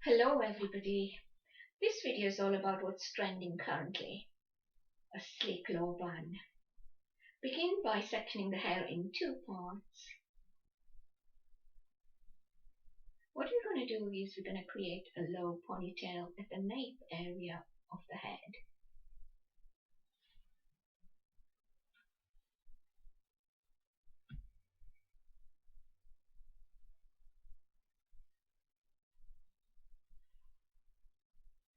Hello everybody. This video is all about what's trending currently. A sleek low bun. Begin by sectioning the hair in two parts. What we're going to do is we're going to create a low ponytail at the nape area of the head.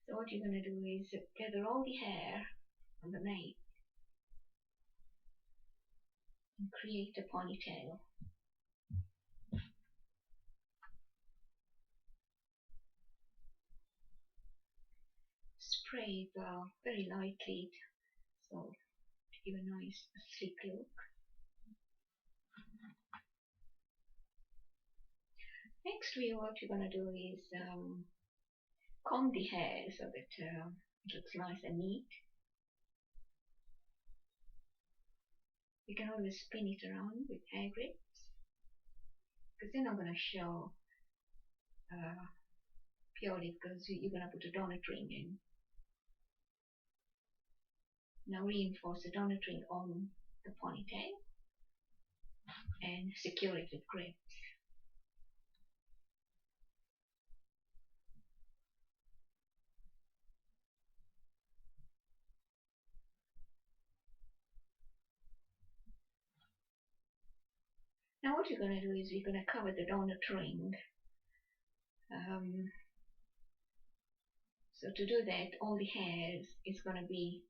So what you're going to do is gather all the hair on the nape and create a ponytail. Spray it very lightly so to give a nice sleek look. Next, what we're going to do is comb the hair so that it looks nice and neat. You can always spin it around with hair grips, because then I'm going to show purely because you're going to put a donut ring in. Now reinforce the donut ring on the ponytail and secure it with grips. Now what you're going to do is we're going to cover the donut ring. So to do that, all the hairs is going to be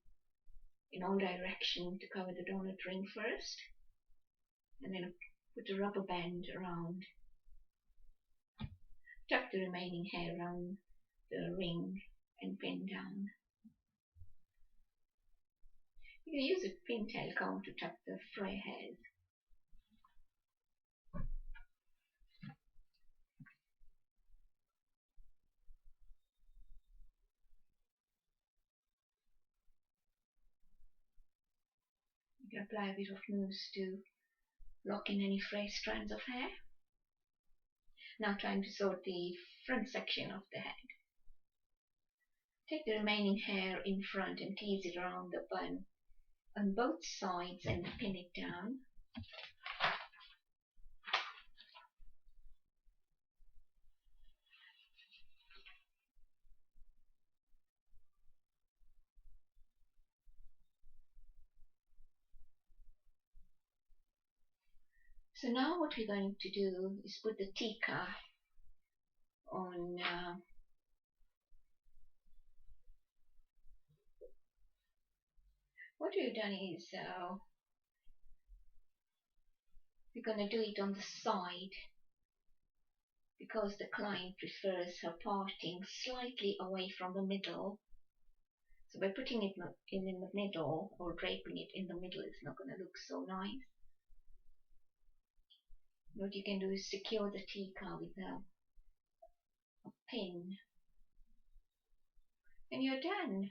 in all directions to cover the donut ring first, and then put a rubber band around. Tuck the remaining hair around the ring and pin down. You can use a pintail comb to tuck the fray hairs. You can apply a bit of mousse to lock in any fray strands of hair. Now time to sort the front section of the head. Take the remaining hair in front and tease it around the bun on both sides and pin it down. So now what we're going to do is put the tika on what we've done is we're going to do it on the side because the client prefers her parting slightly away from the middle. So by putting it in the middle or draping it in the middle, it's not going to look so nice. What you can do is secure the tika with a pin, and you're done.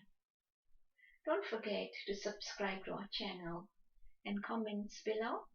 Don't forget to subscribe to our channel and comments below.